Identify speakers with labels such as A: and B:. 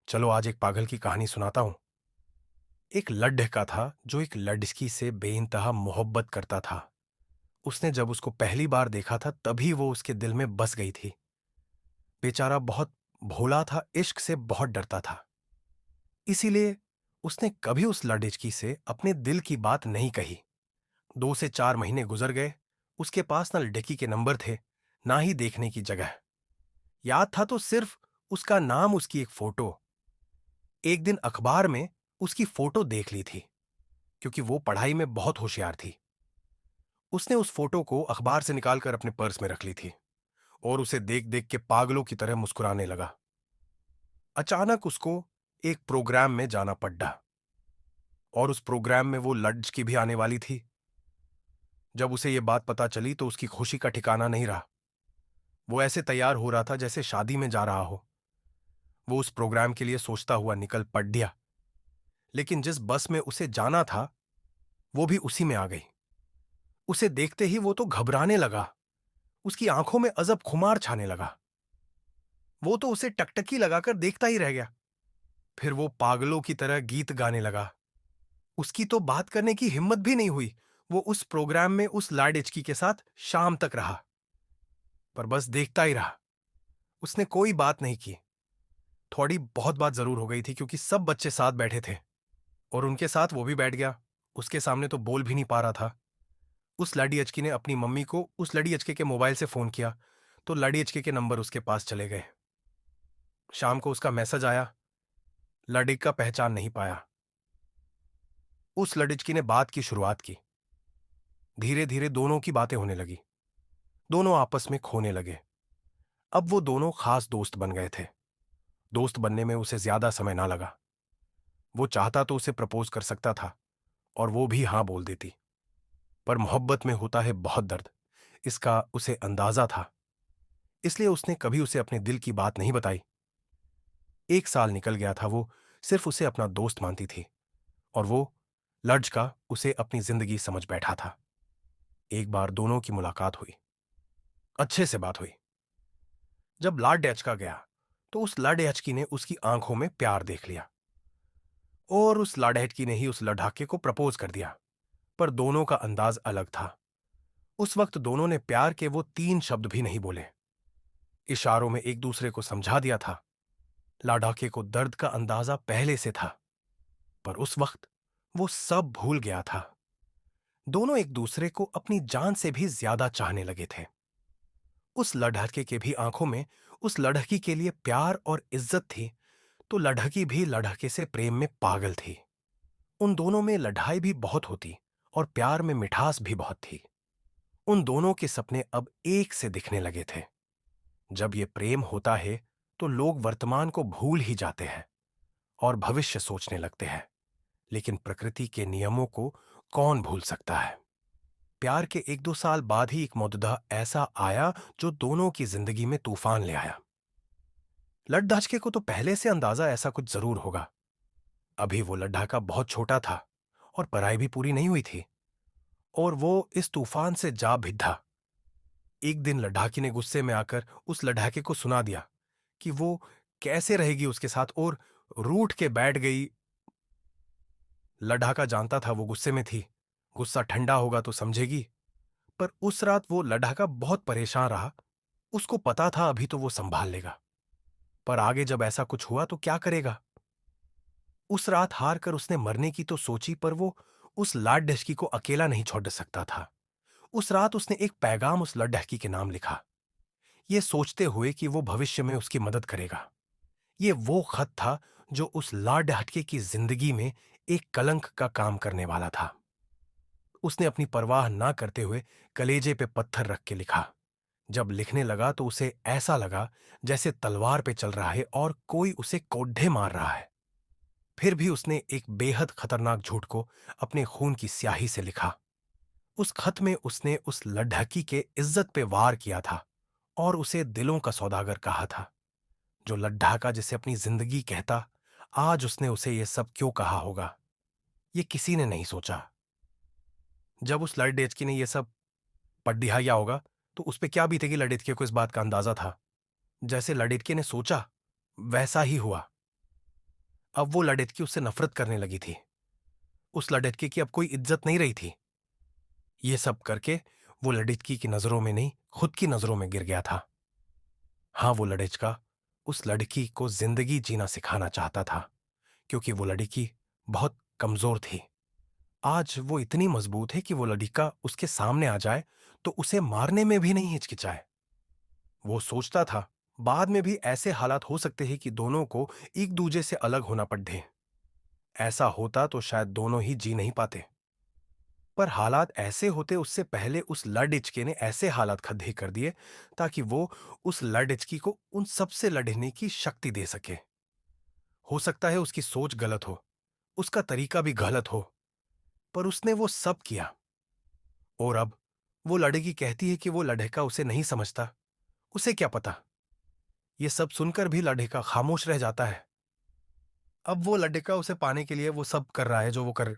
A: चलो आज एक पागल की कहानी सुनाता हूं। एक लड्ढका था जो एक लड़की से बेइंतहा मोहब्बत करता था। उसने जब उसको पहली बार देखा था तभी वो उसके दिल में बस गई थी। बेचारा बहुत भोला था, इश्क से बहुत डरता था। इसीलिए उसने कभी उस लड़की से अपने दिल की बात नहीं कही। 2 से 4 महीने गुजर गए। उसके पास ना लड़की के नंबर थे, ना ही देखने की जगह। याद था तो सिर्फ उसका नाम, उसकी एक फोटो। एक दिन अखबार में उसकी फोटो देख ली थी, क्योंकि वो पढ़ाई में बहुत होशियार थी। उसने उस फोटो को अखबार से निकालकर अपने पर्स में रख ली थी और उसे देख देख के पागलों की तरह मुस्कुराने लगा। अचानक उसको एक प्रोग्राम में जाना पड़ा और उस प्रोग्राम में वो लड़की भी आने वाली थी। जब उसे ये बात पता चली तो उसकी खुशी का ठिकाना नहीं रहा। वो ऐसे तैयार हो रहा था जैसे शादी में जा रहा हो। वो उस प्रोग्राम के लिए सोचता हुआ निकल पड़ा, लेकिन जिस बस में उसे जाना था वो भी उसी में आ गई। उसे देखते ही वो तो घबराने लगा। उसकी आंखों में अजब खुमार छाने लगा। वो तो उसे टकटकी लगाकर देखता ही रह गया। फिर वो पागलों की तरह गीत गाने लगा। उसकी तो बात करने की हिम्मत भी नहीं हुई। वो उस प्रोग्राम में उस लाडिचकी के साथ शाम तक रहा, पर बस देखता ही रहा। उसने कोई बात नहीं की। थोड़ी बहुत बात जरूर हो गई थी, क्योंकि सब बच्चे साथ बैठे थे और उनके साथ वो भी बैठ गया। उसके सामने तो बोल भी नहीं पा रहा था। उस लाडी अचकी ने अपनी मम्मी को उस लड़ी अचके के मोबाइल से फोन किया, तो लाडी अचके के नंबर उसके पास चले गए। शाम को उसका मैसेज आया। लड़ी का पहचान नहीं पाया। उस लड़िचकी ने बात की शुरुआत की। धीरे धीरे दोनों की बातें होने लगी। दोनों आपस में खोने लगे। अब वो दोनों खास दोस्त बन गए थे। दोस्त बनने में उसे ज्यादा समय ना लगा। वो चाहता तो उसे प्रपोज कर सकता था और वो भी हां बोल देती, पर मोहब्बत में होता है बहुत दर्द, इसका उसे अंदाजा था। इसलिए उसने कभी उसे अपने दिल की बात नहीं बताई। 1 साल निकल गया था। वो सिर्फ उसे अपना दोस्त मानती थी और वो लड़का उसे अपनी जिंदगी समझ बैठा था। एक बार दोनों की मुलाकात हुई। अच्छे से बात हुई। जब लाड डेचका गया तो उस लाडेचकी ने उसकी आंखों में प्यार देख लिया और उस लाडेचकी ने ही उस लड़ाके को प्रपोज कर दिया। पर दोनों का अंदाज अलग था। उस वक्त दोनों ने प्यार के वो 3 शब्द भी नहीं बोले। इशारों में एक दूसरे को समझा दिया था। लाडाके को दर्द का अंदाजा पहले से था, पर उस वक्त वो सब भूल गया था। दोनों एक दूसरे को अपनी जान से भी ज्यादा चाहने लगे थे। उस लड़के के भी आंखों में उस लड़की के लिए प्यार और इज्जत थी, तो लड़की भी लड़के से प्रेम में पागल थी। उन दोनों में लड़ाई भी बहुत होती और प्यार में मिठास भी बहुत थी। उन दोनों के सपने अब एक से दिखने लगे थे। जब ये प्रेम होता है तो लोग वर्तमान को भूल ही जाते हैं और भविष्य सोचने लगते हैं, लेकिन प्रकृति के नियमों को कौन भूल सकता है। प्यार के 1-2 साल बाद ही एक मौजूदा ऐसा आया जो दोनों की जिंदगी में तूफान ले आया। लड्डाचके को तो पहले से अंदाजा ऐसा कुछ जरूर होगा। अभी वो लड्ढाका बहुत छोटा था और पढ़ाई भी पूरी नहीं हुई थी और वो इस तूफान से जा भिद्दा। एक दिन लड्ढाकी ने गुस्से में आकर उस लड्ढाके को सुना दिया कि वो कैसे रहेगी उसके साथ, और रूठ के बैठ गई। लड्ढाका जानता था वो गुस्से में थी। गुस्सा ठंडा होगा तो समझेगी। पर उस रात वो लड्ढाका बहुत परेशान रहा। उसको पता था अभी तो वो संभाल लेगा, पर आगे जब ऐसा कुछ हुआ तो क्या करेगा। उस रात हार कर उसने मरने की तो सोची, पर वो उस लाड डहकी को अकेला नहीं छोड़ सकता था। उस रात उसने एक पैगाम उस लाड डहकी के नाम लिखा, ये सोचते हुए कि वो भविष्य में उसकी मदद करेगा। ये वो खत था जो उस लाड डहकी की जिंदगी में एक कलंक का काम करने वाला था। उसने अपनी परवाह ना करते हुए कलेजे पे पत्थर रख के लिखा। जब लिखने लगा तो उसे ऐसा लगा जैसे तलवार पे चल रहा है और कोई उसे कोड्ढे मार रहा है। फिर भी उसने एक बेहद खतरनाक झूठ को अपने खून की स्याही से लिखा। उस खत में उसने उस लड्ढकी के इज्जत पे वार किया था और उसे दिलों का सौदागर कहा था। जो लड्ढाका जिसे अपनी जिंदगी कहता, आज उसने उसे यह सब क्यों कहा होगा, ये किसी ने नहीं सोचा। जब उस लड़डेचकी ने यह सब पढ़ दिया होगा तो उस पे क्या बीतेगी। लड़ेचके को इस बात का अंदाजा था। जैसे लड़ेचके ने सोचा वैसा ही हुआ। अब वो लड़की उससे नफरत करने लगी थी। उस लड़के की अब कोई इज्जत नहीं रही थी। ये सब करके वो लड़की की नजरों में नहीं, खुद की नजरों में गिर गया था। हाँ, वो लड़का उस लड़की को जिंदगी जीना सिखाना चाहता था, क्योंकि वो लड़की बहुत कमजोर थी। आज वो इतनी मजबूत है कि वो लड़का उसके सामने आ जाए तो उसे मारने में भी नहीं हिचकिचाए। वो सोचता था, बाद में भी ऐसे हालात हो सकते हैं कि दोनों को एक दूजे से अलग होना पड़े। ऐसा होता तो शायद दोनों ही जी नहीं पाते। पर हालात ऐसे होते उससे पहले उस लड़िचके ने ऐसे हालात खड़े कर दिए ताकि वो उस लड़िचकी को उन सबसे लड़ने की शक्ति दे सके। हो सकता है उसकी सोच गलत हो, उसका तरीका भी गलत हो, पर उसने वो सब किया। और अब वो लड़की कहती है कि वो लड़का उसे नहीं समझता। उसे क्या पता। ये सब सुनकर भी लड़का खामोश रह जाता है। अब वो लड़का उसे पाने के लिए वो सब कर रहा है जो वो कर